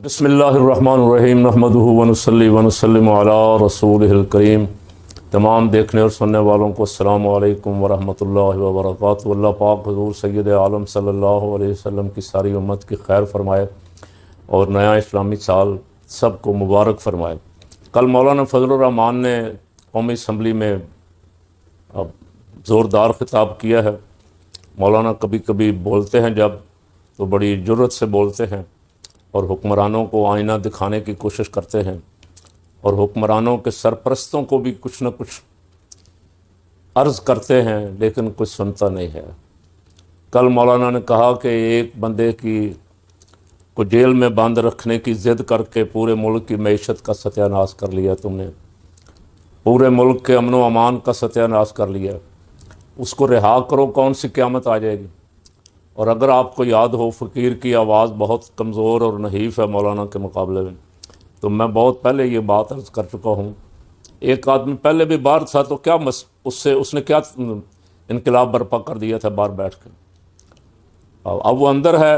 بسم اللہ الرحمن الرحیم نحمدہ ونصلی ونسلم علی رسولہ الکریم۔ تمام دیکھنے اور سننے والوں کو السلام علیکم ورحمۃ اللہ وبرکاتہ۔ اللہ پاک حضور سید عالم صلی اللہ علیہ وسلم کی ساری امت کی خیر فرمائے اور نیا اسلامی سال سب کو مبارک فرمائے۔ کل مولانا فضل الرحمان نے قومی اسمبلی میں زوردار خطاب کیا ہے۔ مولانا کبھی کبھی بولتے ہیں جب تو بڑی جرت سے بولتے ہیں اور حکمرانوں کو آئینہ دکھانے کی کوشش کرتے ہیں اور حکمرانوں کے سرپرستوں کو بھی کچھ نہ کچھ عرض کرتے ہیں، لیکن کچھ سنتا نہیں ہے۔ کل مولانا نے کہا کہ ایک بندے کو جیل میں بند رکھنے کی ضد کر کے پورے ملک کی معیشت کا ستیہ ناش کر لیا، تم نے پورے ملک کے امن و امان کا ستیہ ناش کر لیا۔ اس کو رہا کرو، کون سی قیامت آ جائے گی؟ اور اگر آپ کو یاد ہو، فقیر کی آواز بہت کمزور اور نحیف ہے مولانا کے مقابلے میں، تو میں بہت پہلے یہ بات عرض کر چکا ہوں۔ ایک آدمی پہلے بھی باہر تھا تو کیا اس نے کیا انقلاب برپا کر دیا تھا باہر بیٹھ کے؟ اب وہ اندر ہے،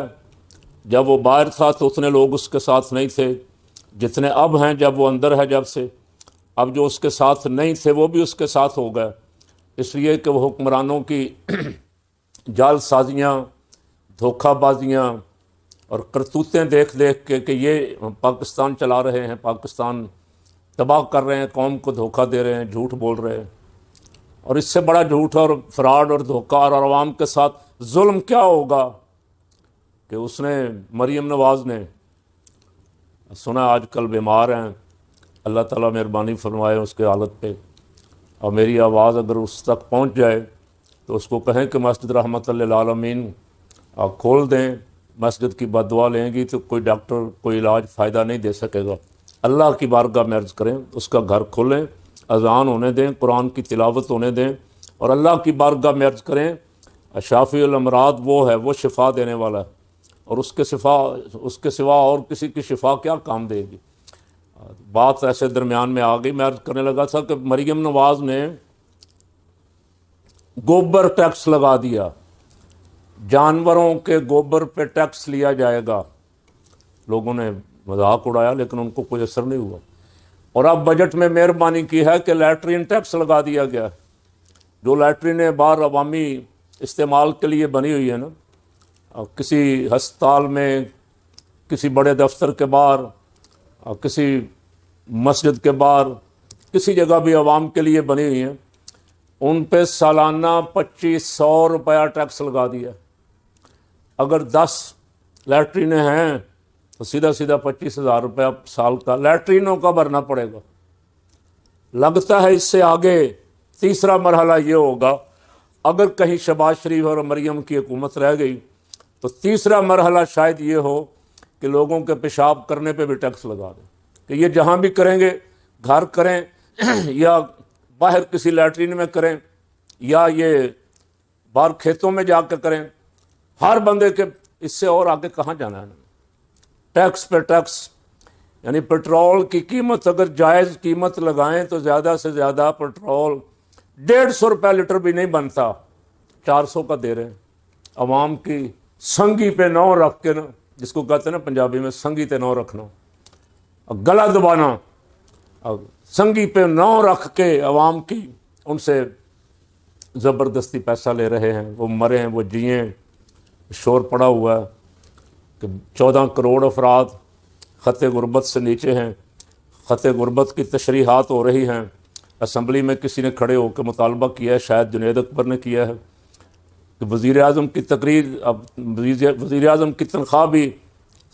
جب وہ باہر تھا تو اتنے لوگ اس کے ساتھ نہیں تھے جتنے اب ہیں جب وہ اندر ہے۔ جب سے اب جو اس کے ساتھ نہیں تھے وہ بھی اس کے ساتھ ہو گئے، اس لیے کہ وہ حکمرانوں کی جال سازیاں، دھوکہ بازیاں اور کرتوتیں دیکھ دیکھ کے کہ یہ پاکستان چلا رہے ہیں، پاکستان تباہ کر رہے ہیں، قوم کو دھوکہ دے رہے ہیں، جھوٹ بول رہے ہیں۔ اور اس سے بڑا جھوٹ اور فراڈ اور دھوکہ اور عوام کے ساتھ ظلم کیا ہوگا کہ اس نے مریم نواز نے سنا آج کل بیمار ہیں، اللہ تعالیٰ مہربانی فرمائے اس کے حالت پہ، اور میری آواز اگر اس تک پہنچ جائے تو اس کو کہیں کہ مسجد رحمت للعالمین آپ کھول دیں، مسجد کی بد دعا لیں گی تو کوئی ڈاکٹر کوئی علاج فائدہ نہیں دے سکے گا۔ اللہ کی بارگاہ میں عرض کریں، اس کا گھر کھولیں، اذان ہونے دیں، قرآن کی تلاوت ہونے دیں، اور اللہ کی بارگاہ میں عرض کریں شافی الامراض وہ ہے، وہ شفا دینے والا ہے، اور اس کے سوا اور کسی کی شفا کیا کام دے گی؟ بات ایسے درمیان میں آ گئی، میں عرض کرنے لگا تھا کہ مریم نواز نے گوبر ٹیکس لگا دیا، جانوروں کے گوبر پہ ٹیکس لیا جائے گا۔ لوگوں نے مذاق اڑایا لیکن ان کو کوئی اثر نہیں ہوا۔ اور اب بجٹ میں مہربانی کی ہے کہ لیٹرین ٹیکس لگا دیا گیا، جو لیٹرینیں باہر عوامی استعمال کے لیے بنی ہوئی ہے نا، کسی ہسپتال میں، کسی بڑے دفتر کے باہر، کسی مسجد کے باہر، کسی جگہ بھی عوام کے لیے بنی ہوئی ہیں، ان پہ سالانہ 2500 روپیہ ٹیکس لگا دیا۔ اگر 10 لیٹرینیں ہیں تو سیدھا 25,000 روپیہ سال کا لیٹرینوں کا بھرنا پڑے گا۔ لگتا ہے اس سے آگے تیسرا مرحلہ یہ ہوگا، اگر کہیں شہباز شریف اور مریم کی حکومت رہ گئی تو تیسرا مرحلہ شاید یہ ہو کہ لوگوں کے پیشاب کرنے پہ بھی ٹیکس لگا دیں، کہ یہ جہاں بھی کریں گے، گھر کریں یا باہر کسی لیٹرین میں کریں یا یہ باہر کھیتوں میں جا کے کریں، ہر بندے کے اس سے اور آگے کہاں جانا ہے؟ ٹیکس پہ ٹیکس، یعنی پٹرول کی قیمت اگر جائز قیمت لگائیں تو زیادہ سے زیادہ پٹرول 150 روپے لیٹر بھی نہیں بنتا، 400 کا دے رہے ہیں۔ عوام کی سنگی پہ نو رکھ کے نا، جس کو کہتے ہیں نا پنجابی میں سنگی تے نو رکھنا، گلا دبانا، سنگی پہ نو رکھ کے عوام کی ان سے زبردستی پیسہ لے رہے ہیں۔ وہ مریں وہ جئیں، شور پڑا ہوا ہے کہ 14 کروڑ افراد خط غربت سے نیچے ہیں، خط غربت کی تشریحات ہو رہی ہیں۔ اسمبلی میں کسی نے کھڑے ہو کے مطالبہ کیا ہے، شاید جنید اکبر نے کیا ہے، کہ وزیر اعظم کی تقریر، اب وزیر اعظم کی تنخواہ بھی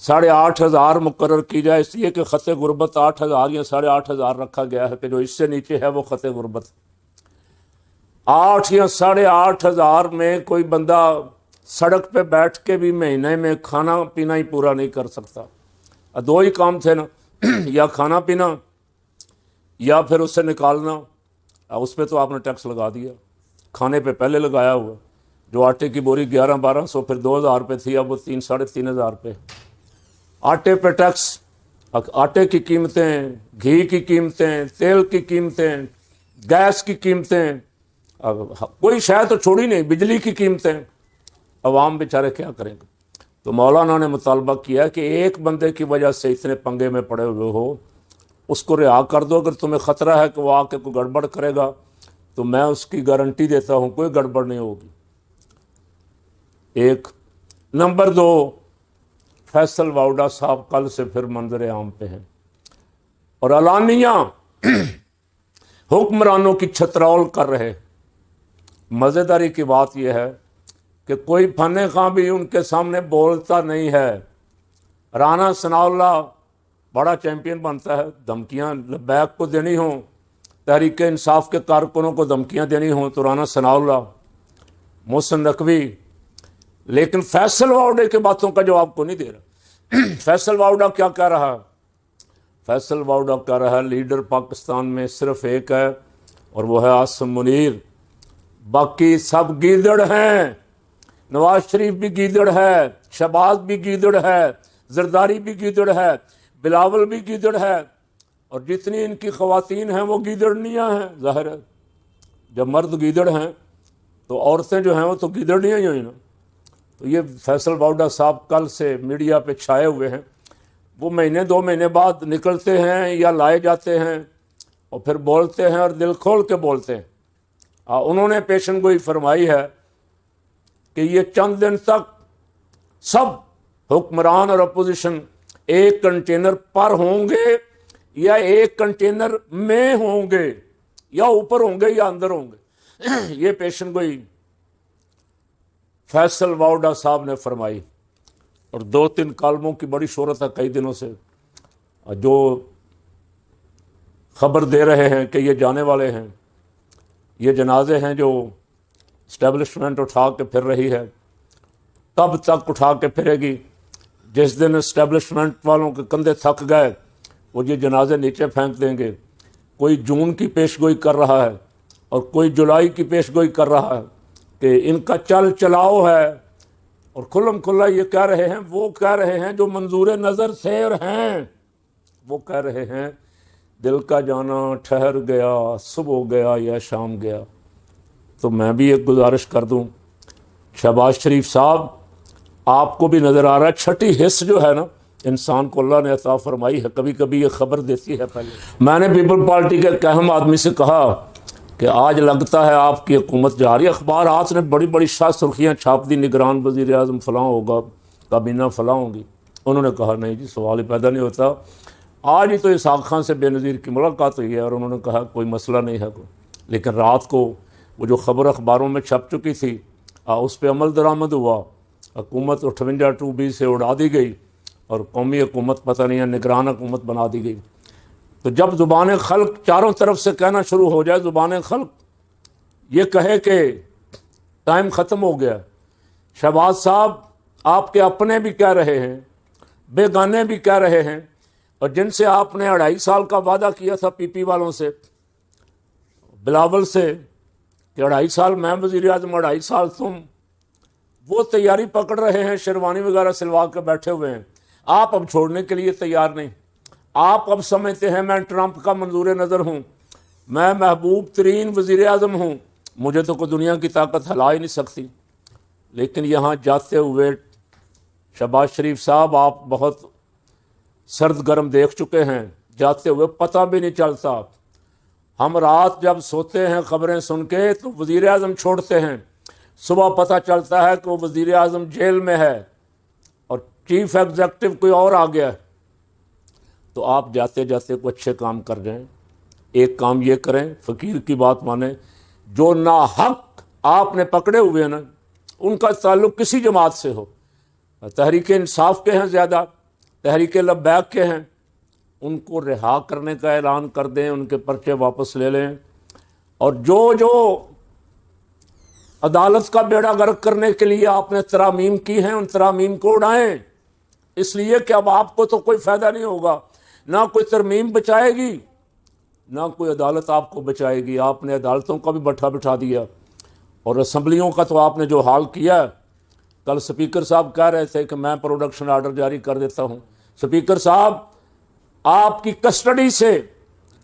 8,500 مقرر کی جائے، اس لیے کہ خط غربت 8,000 یا 8,500 رکھا گیا ہے کہ جو اس سے نیچے ہے وہ خط غربت۔ 8 یا 8,500 میں کوئی بندہ سڑک پہ بیٹھ کے بھی مہینے میں کھانا پینا ہی پورا نہیں کر سکتا۔ 2 ہی کام تھے نا، یا کھانا پینا یا پھر اس سے نکالنا۔ اس پہ تو آپ نے ٹیکس لگا دیا، کھانے پہ پہلے لگایا ہوا، جو آٹے کی بوری 1100-1200 پھر 2,000 پہ تھی، اب وہ 3,000-3,500 پہ۔ آٹے پہ ٹیکس، آٹے کی قیمتیں، گھی کی قیمتیں، تیل کی قیمتیں، گیس کی قیمتیں، کوئی شے تو چھوڑی نہیں، بجلی کی قیمتیں، عوام بیچارے کیا کریں گے؟ تو مولانا نے مطالبہ کیا کہ ایک بندے کی وجہ سے اتنے پنگے میں پڑے ہوئے ہو، اس کو رہا کر دو، اگر تمہیں خطرہ ہے کہ وہ آ کے کوئی گڑبڑ کرے گا تو میں اس کی گارنٹی دیتا ہوں کوئی گڑبڑ نہیں ہوگی۔ ایک نمبر دو، فیصل واؤڈا صاحب کل سے پھر منظر عام پہ ہیں اور اعلانیہ حکمرانوں کی چھترول کر رہے۔ مزیداری کی بات یہ ہے کہ کوئی فن خاں بھی ان کے سامنے بولتا نہیں ہے۔ رانا ثناء اللہ بڑا چیمپئن بنتا ہے، دھمکیاں لبیک کو دینی ہوں، تحریک انصاف کے کارکنوں کو دھمکیاں دینی ہوں تو رانا ثناء اللہ، محسن نقوی، لیکن فیصل واؤڈے کی باتوں کا جواب کو نہیں دے رہا۔ فیصل واؤڈا کیا کہہ رہا ہے؟ فیصل واؤڈا کہہ رہا ہے لیڈر پاکستان میں صرف ایک ہے اور وہ ہے عاصم منیر، باقی سب گیدڑ ہیں۔ نواز شریف بھی گیدڑ ہے، شہباز بھی گیدڑ ہے، زرداری بھی گیدڑ ہے، بلاول بھی گیدڑ ہے، اور جتنی ان کی خواتین ہیں وہ گیدڑنیاں ہیں۔ ظاہر ہے جب مرد گیدڑ ہیں تو عورتیں جو ہیں وہ تو گیدڑنیاں ہی ہیں نا۔ تو یہ فیصل واؤڈا صاحب کل سے میڈیا پہ چھائے ہوئے ہیں، وہ مہینے دو مہینے بعد نکلتے ہیں یا لائے جاتے ہیں اور پھر بولتے ہیں اور دل کھول کے بولتے ہیں۔ انہوں نے پیشن گوئی فرمائی ہے کہ یہ چند دن تک سب حکمران اور اپوزیشن ایک کنٹینر پر ہوں گے یا ایک کنٹینر میں ہوں گے، یا اوپر ہوں گے یا اندر ہوں گے۔ یہ پیشن گوئی فیصل واؤڈا صاحب نے فرمائی، اور دو تین کالموں کی بڑی شہرت ہے کئی دنوں سے، جو خبر دے رہے ہیں کہ یہ جانے والے ہیں۔ یہ جنازے ہیں جو اسٹیبلشمنٹ اٹھا کے پھر رہی ہے، کب تک اٹھا کے پھرے گی؟ جس دن اسٹیبلشمنٹ والوں کے کندھے تھک گئے وہ یہ جنازے نیچے پھینک دیں گے۔ کوئی جون کی پیش گوئی کر رہا ہے اور کوئی جولائی کی پیش گوئی کر رہا ہے کہ ان کا چل چلاؤ ہے، اور کھلم کھلا یہ کہہ رہے ہیں، وہ کہہ رہے ہیں جو منظور نظر سیر ہیں، وہ کہہ رہے ہیں دل کا جانا ٹھہر گیا، صبح گیا یا شام گیا۔ تو میں بھی ایک گزارش کر دوں، شہباز شریف صاحب آپ کو بھی نظر آ رہا ہے، چھٹی حص جو ہے نا انسان کو اللہ نے عطا فرمائی ہے، کبھی کبھی یہ خبر دیتی ہے۔ پہلے میں نے پیپل پارٹی کے ایک اہم آدمی سے کہا کہ آج لگتا ہے آپ کی حکومت جا رہی ہے، اخبارات نے بڑی بڑی شاہ سرخیاں چھاپ دی، نگران وزیر اعظم فلاں ہوگا، کابینہ فلاں ہوگی۔ انہوں نے کہا نہیں جی، سوال ہی پیدا نہیں ہوتا، آج ہی تو اسحاق خان سے بے نظیر کی ملاقات ہوئی ہے اور انہوں نے کہا کوئی مسئلہ نہیں ہے کوئی۔ لیکن رات کو وہ جو خبر اخباروں میں چھپ چکی تھی اس پہ عمل درآمد ہوا، حکومت 58(2)B سے اڑا دی گئی اور قومی حکومت پتہ نہیں ہے نگران حکومت بنا دی گئی۔ تو جب زبان خلق چاروں طرف سے کہنا شروع ہو جائے، زبان خلق یہ کہے کہ ٹائم ختم ہو گیا، شہباز صاحب آپ کے اپنے بھی کہہ رہے ہیں، بیگانے بھی کہہ رہے ہیں، اور جن سے آپ نے 2.5 سال کا وعدہ کیا تھا پی پی والوں سے، بلاول سے، کہ 2.5 سال میں وزیر اعظم 2.5 سال تم، وہ تیاری پکڑ رہے ہیں، شیروانی وغیرہ سلوا کے بیٹھے ہوئے ہیں۔ آپ اب چھوڑنے کے لیے تیار نہیں، آپ اب سمجھتے ہیں میں ٹرمپ کا منظور نظر ہوں، میں محبوب ترین وزیر اعظم ہوں، مجھے تو کوئی دنیا کی طاقت ہلا ہی نہیں سکتی۔ لیکن یہاں جاتے ہوئے شہباز شریف صاحب آپ بہت سرد گرم دیکھ چکے ہیں، جاتے ہوئے پتہ بھی نہیں چلتا۔ ہم رات جب سوتے ہیں خبریں سن کے تو وزیر اعظم چھوڑتے ہیں، صبح پتہ چلتا ہے کہ وہ وزیر اعظم جیل میں ہے اور چیف ایگزیکٹو کوئی اور آ گیا ہے۔ تو آپ جاتے جاتے کوئی اچھے کام کر جائیں۔ ایک کام یہ کریں، فقیر کی بات مانیں، جو ناحق آپ نے پکڑے ہوئے ہیں نا، ان کا تعلق کسی جماعت سے ہو، تحریک انصاف کے ہیں زیادہ، تحریک لبیک کے ہیں، ان کو رہا کرنے کا اعلان کر دیں، ان کے پرچے واپس لے لیں، اور جو عدالت کا بیڑا غرق کرنے کے لیے آپ نے ترامیم کی ہیں ان ترامیم کو اڑائیں، اس لیے کہ اب آپ کو تو کوئی فائدہ نہیں ہوگا، نہ کوئی ترمیم بچائے گی نہ کوئی عدالت آپ کو بچائے گی۔ آپ نے عدالتوں کا بھی بٹھا دیا، اور اسمبلیوں کا تو آپ نے جو حال کیا ہے، کل سپیکر صاحب کہہ رہے تھے کہ میں پروڈکشن آرڈر جاری کر دیتا ہوں۔ سپیکر صاحب آپ کی کسٹڈی سے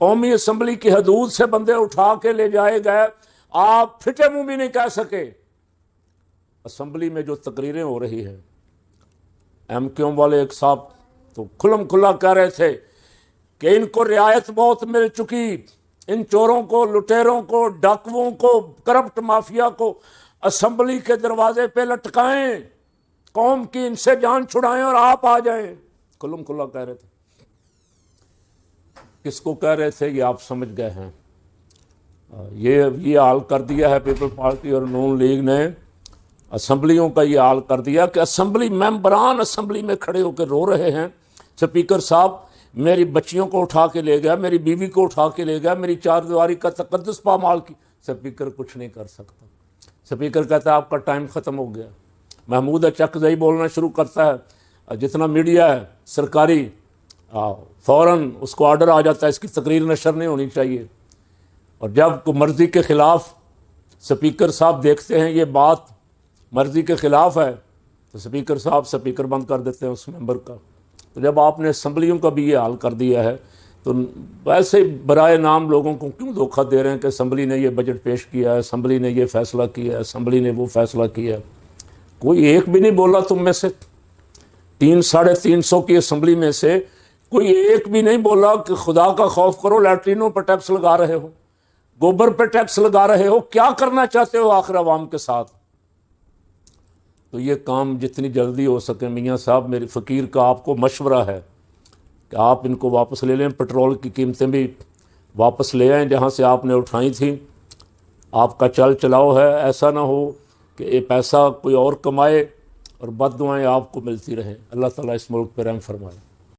قومی اسمبلی کی حدود سے بندے اٹھا کے لے جائے گئے، آپ پھٹے منہ بھی نہیں کہہ سکے۔ اسمبلی میں جو تقریریں ہو رہی ہیں ایم کیو ایم والے ایک صاحب تو کھلم کھلا کہہ رہے تھے کہ ان کو رعایت بہت مل چکی، ان چوروں کو، لٹیروں کو، ڈاکوؤں کو، کرپٹ مافیا کو اسمبلی کے دروازے پہ لٹکائیں، قوم کی ان سے جان چھڑائیں اور آپ آ جائیں، کھلم کھلا کہہ رہے تھے۔ کس کو کہہ رہے تھے یہ آپ سمجھ گئے ہیں۔ یہ حال کر دیا ہے پیپل پارٹی اور نون لیگ نے، اسمبلیوں کا یہ حال کر دیا کہ اسمبلی ممبران اسمبلی میں کھڑے ہو کے رو رہے ہیں، سپیکر صاحب میری بچیوں کو اٹھا کے لے گیا، میری بیوی کو اٹھا کے لے گیا، میری چار دیواری کا تقدس پامال کی۔ سپیکر کچھ نہیں کر سکتا۔ سپیکر کہتا ہے آپ کا ٹائم ختم ہو گیا۔ محمود اچکزئی بولنا شروع کرتا ہے، جتنا میڈیا ہے سرکاری فوراً اس کو آرڈر آ جاتا ہے اس کی تقریر نشر نہیں ہونی چاہیے، اور جب کوئی مرضی کے خلاف سپیکر صاحب دیکھتے ہیں یہ بات مرضی کے خلاف ہے تو سپیکر صاحب سپیکر بند کر دیتے ہیں اس ممبر کا۔ تو جب آپ نے اسمبلیوں کا بھی یہ حال کر دیا ہے تو ویسے برائے نام لوگوں کو کیوں دھوکہ دے رہے ہیں کہ اسمبلی نے یہ بجٹ پیش کیا ہے، اسمبلی نے یہ فیصلہ کیا ہے، اسمبلی نے وہ فیصلہ کیا ہے۔ کوئی ایک بھی نہیں بولا تم میں سے، 300-350 کی اسمبلی میں سے کوئی ایک بھی نہیں بولا کہ خدا کا خوف کرو، لیٹرینوں پر ٹیکس لگا رہے ہو، گوبر پہ ٹیکس لگا رہے ہو، کیا کرنا چاہتے ہو آخر عوام کے ساتھ۔ تو یہ کام جتنی جلدی ہو سکے میاں صاحب، میری فقیر کا آپ کو مشورہ ہے کہ آپ ان کو واپس لے لیں، پیٹرول کی قیمتیں بھی واپس لے آئیں جہاں سے آپ نے اٹھائی تھیں۔ آپ کا چل چلاؤ ہے، ایسا نہ ہو کہ یہ پیسہ کوئی اور کمائے اور بد دعائیں آپ کو ملتی رہیں۔ اللہ تعالیٰ اس ملک پہ رحم فرمائے۔